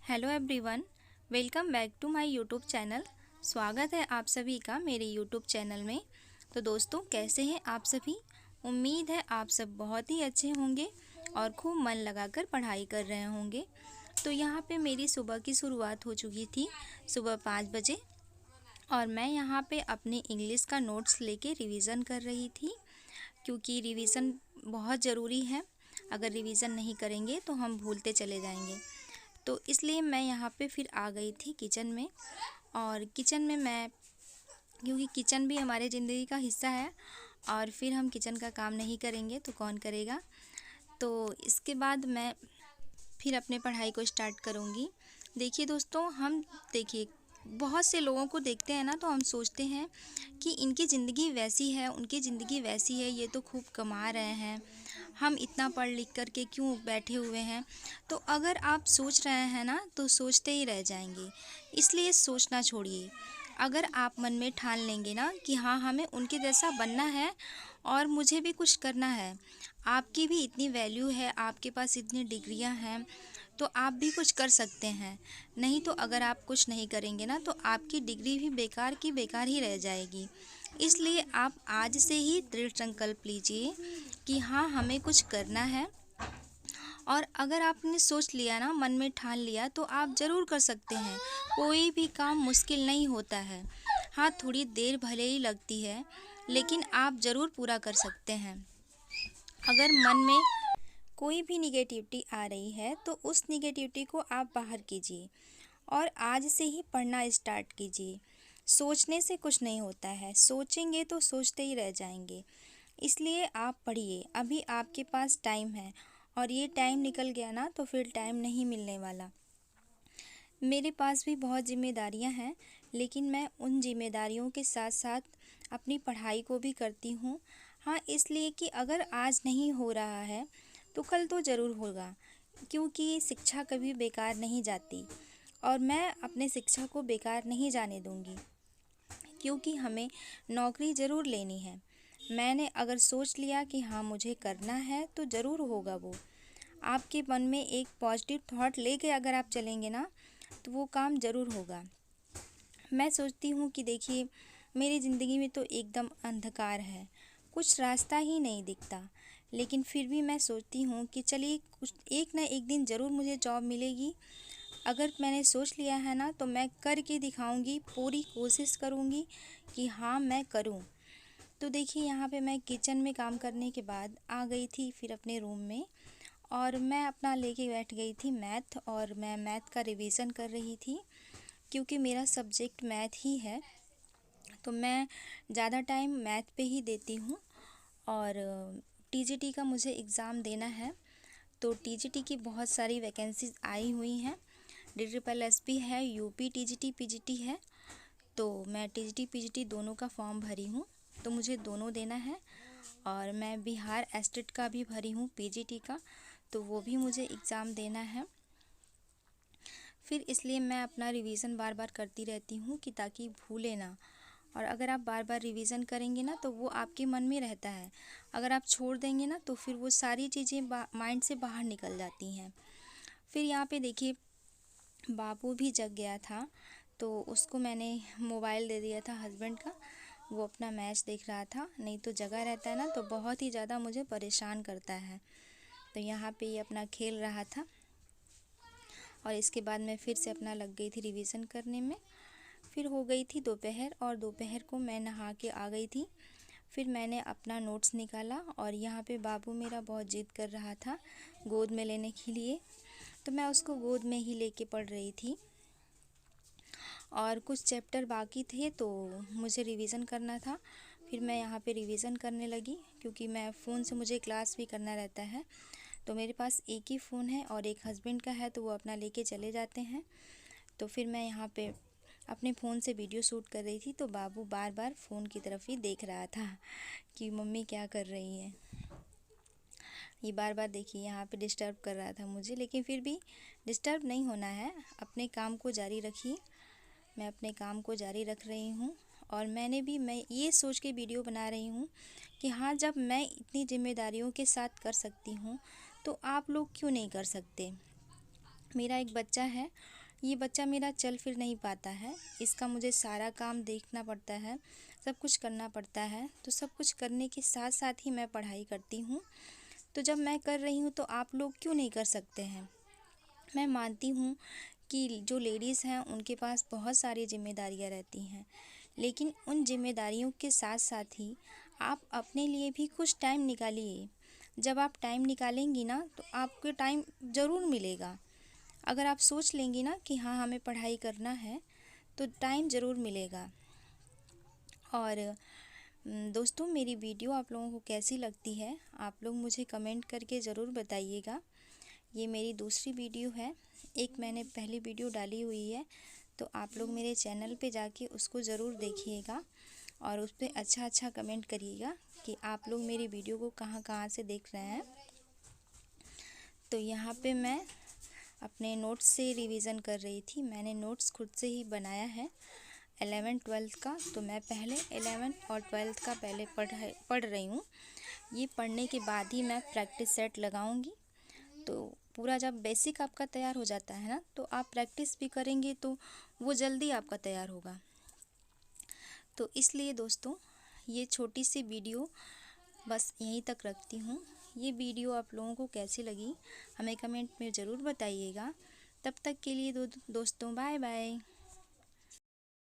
Hello everyone, welcome back to my YouTube channel. स्वागत है आप सभी का मेरे यूट्यूब चैनल में। तो दोस्तों, कैसे हैं आप सभी? उम्मीद है आप सब बहुत ही अच्छे होंगे और खूब मन लगाकर पढ़ाई कर रहे होंगे। तो यहाँ पे मेरी सुबह की शुरुआत हो चुकी थी, सुबह 5 बजे, और मैं यहाँ पे अपने इंग्लिश का नोट्स लेके रिवीज़न कर रही थी, क्योंकि रिवीज़न बहुत ज़रूरी है। अगर रिवीज़न नहीं करेंगे तो हम भूलते चले जाएंगे। तो इसलिए मैं यहाँ पे फिर आ गई थी किचन में। और किचन में मैं, क्योंकि किचन भी हमारे ज़िंदगी का हिस्सा है, और फिर हम किचन का काम नहीं करेंगे तो कौन करेगा। तो इसके बाद मैं फिर अपने पढ़ाई को स्टार्ट करूँगी। देखिए दोस्तों, हम देखिए बहुत से लोगों को देखते हैं ना, तो हम सोचते हैं कि इनकी ज़िंदगी वैसी है, उनकी ज़िंदगी वैसी है, ये तो खूब कमा रहे हैं, हम इतना पढ़ लिख कर के क्यों बैठे हुए हैं। तो अगर आप सोच रहे हैं ना, तो सोचते ही रह जाएंगे। इसलिए सोचना छोड़िए। अगर आप मन में ठान लेंगे ना कि हाँ, हमें उनके जैसा बनना है और मुझे भी कुछ करना है, आपकी भी इतनी वैल्यू है, आपके पास इतनी डिग्रियां हैं, तो आप भी कुछ कर सकते हैं। नहीं तो अगर आप कुछ नहीं करेंगे ना, तो आपकी डिग्री भी बेकार की बेकार ही रह जाएगी। इसलिए आप आज से ही दृढ़ संकल्प लीजिए कि हाँ, हमें कुछ करना है। और अगर आपने सोच लिया ना, मन में ठान लिया, तो आप ज़रूर कर सकते हैं। कोई भी काम मुश्किल नहीं होता है। हाँ, थोड़ी देर भले ही लगती है, लेकिन आप ज़रूर पूरा कर सकते हैं। अगर मन में कोई भी निगेटिविटी आ रही है, तो उस निगेटिविटी को आप बाहर कीजिए और आज से ही पढ़ना स्टार्ट कीजिए। सोचने से कुछ नहीं होता है, सोचेंगे तो सोचते ही रह जाएंगे। इसलिए आप पढ़िए, अभी आपके पास टाइम है, और ये टाइम निकल गया ना तो फिर टाइम नहीं मिलने वाला। मेरे पास भी बहुत जिम्मेदारियां हैं, लेकिन मैं उन जिम्मेदारियों के साथ साथ अपनी पढ़ाई को भी करती हूँ। हाँ, इसलिए कि अगर आज नहीं हो रहा है तो कल तो ज़रूर होगा, क्योंकि शिक्षा कभी बेकार नहीं जाती, और मैं अपने शिक्षा को बेकार नहीं जाने दूँगी, क्योंकि हमें नौकरी ज़रूर लेनी है। मैंने अगर सोच लिया कि हाँ, मुझे करना है, तो ज़रूर होगा वो। आपके मन में एक पॉजिटिव थॉट लेके अगर आप चलेंगे ना, तो वो काम ज़रूर होगा। मैं सोचती हूँ कि देखिए, मेरी ज़िंदगी में तो एकदम अंधकार है, कुछ रास्ता ही नहीं दिखता, लेकिन फिर भी मैं सोचती हूँ कि चलिए, कुछ एक ना एक दिन ज़रूर मुझे जॉब मिलेगी। अगर मैंने सोच लिया है ना, तो मैं करके दिखाऊंगी, पूरी कोशिश करूँगी कि हाँ, मैं करूँ। तो देखिए, यहाँ पे मैं किचन में काम करने के बाद आ गई थी फिर अपने रूम में, और मैं अपना लेके बैठ गई थी मैथ, और मैं मैथ का रिवीज़न कर रही थी, क्योंकि मेरा सब्जेक्ट मैथ ही है। तो मैं ज़्यादा टाइम मैथ पे ही देती हूँ। और टीजीटी का मुझे एग्ज़ाम देना है, तो टीजीटी की बहुत सारी वैकेंसीज आई हुई हैं। DSSP है, यूपी टीजीटी पीजीटी है। तो मैं टीजीटी पीजीटी दोनों का फॉर्म भरी हूँ, तो मुझे दोनों देना है। और मैं बिहार एस्टेट का भी भरी हूँ, पीजीटी का, तो वो भी मुझे एग्ज़ाम देना है। फिर इसलिए मैं अपना रिवीज़न बार बार करती रहती हूँ कि ताकि भूले ना। और अगर आप बार बार रिवीज़न करेंगे ना, तो वो आपके मन में रहता है। अगर आप छोड़ देंगे ना, तो फिर वो सारी चीज़ें माइंड से बाहर निकल जाती हैं। फिर यहाँ पे देखिए, बाबू भी जग गया था, तो उसको मैंने मोबाइल दे दिया था हस्बैंड का। वो अपना मैच देख रहा था। नहीं तो जगा रहता है ना, तो बहुत ही ज़्यादा मुझे परेशान करता है। तो यहाँ पे ये अपना खेल रहा था, और इसके बाद मैं फिर से अपना लग गई थी रिवीज़न करने में। फिर हो गई थी दोपहर, और दोपहर को मैं नहा के आ गई थी। फिर मैंने अपना नोट्स निकाला, और यहाँ पे बाबू मेरा बहुत ज़िद कर रहा था गोद में लेने के लिए, तो मैं उसको गोद में ही लेके पढ़ रही थी। और कुछ चैप्टर बाकी थे, तो मुझे रिवीज़न करना था। फिर मैं यहाँ पे रिवीज़न करने लगी, क्योंकि मैं फ़ोन से मुझे क्लास भी करना रहता है। तो मेरे पास एक ही फ़ोन है, और एक हस्बैंड का है, तो वो अपना लेके चले जाते हैं। तो फिर मैं यहाँ पे अपने फ़ोन से वीडियो शूट कर रही थी, तो बाबू बार बार फ़ोन की तरफ ही देख रहा था कि मम्मी क्या कर रही हैं। ये बार बार देखिए यहाँ पे डिस्टर्ब कर रहा था मुझे, लेकिन फिर भी डिस्टर्ब नहीं होना है, अपने काम को जारी रखिए। मैं अपने काम को जारी रख रही हूँ, और मैं ये सोच के वीडियो बना रही हूँ कि हाँ, जब मैं इतनी जिम्मेदारियों के साथ कर सकती हूँ, तो आप लोग क्यों नहीं कर सकते। मेरा एक बच्चा है, ये बच्चा मेरा चल फिर नहीं पाता है, इसका मुझे सारा काम देखना पड़ता है, सब कुछ करना पड़ता है। तो सब कुछ करने के साथ साथ ही मैं पढ़ाई करती हूँ। तो जब मैं कर रही हूँ तो आप लोग क्यों नहीं कर सकते हैं। मैं मानती हूँ कि जो लेडीज़ हैं उनके पास बहुत सारी जिम्मेदारियाँ रहती हैं, लेकिन उन जिम्मेदारियों के साथ साथ ही आप अपने लिए भी कुछ टाइम निकालिए। जब आप टाइम निकालेंगी ना तो आपको टाइम ज़रूर मिलेगा। अगर आप सोच लेंगी ना कि हाँ हमें पढ़ाई करना है तो टाइम ज़रूर मिलेगा। और दोस्तों, मेरी वीडियो आप लोगों को कैसी लगती है आप लोग मुझे कमेंट करके ज़रूर बताइएगा। ये मेरी दूसरी वीडियो है, एक मैंने पहली वीडियो डाली हुई है, तो आप लोग मेरे चैनल पे जाके उसको ज़रूर देखिएगा और उस पर अच्छा अच्छा कमेंट करिएगा कि आप लोग मेरी वीडियो को कहाँ कहाँ से देख रहे हैं। तो यहाँ पे मैं अपने नोट्स से रिवीज़न कर रही थी। मैंने नोट्स खुद से ही बनाया है 11th-12th का। तो मैं पहले 11th और 12th का पहले पढ़ रही हूँ। ये पढ़ने के बाद ही मैं प्रैक्टिस सेट लगाऊंगी। तो पूरा जब बेसिक आपका तैयार हो जाता है ना तो आप प्रैक्टिस भी करेंगे तो वो जल्दी आपका तैयार होगा। तो इसलिए दोस्तों, ये छोटी सी वीडियो बस यहीं तक रखती हूँ। ये वीडियो आप लोगों को कैसी लगी हमें कमेंट में ज़रूर बताइएगा। तब तक के लिए दोस्तों बाय बाय।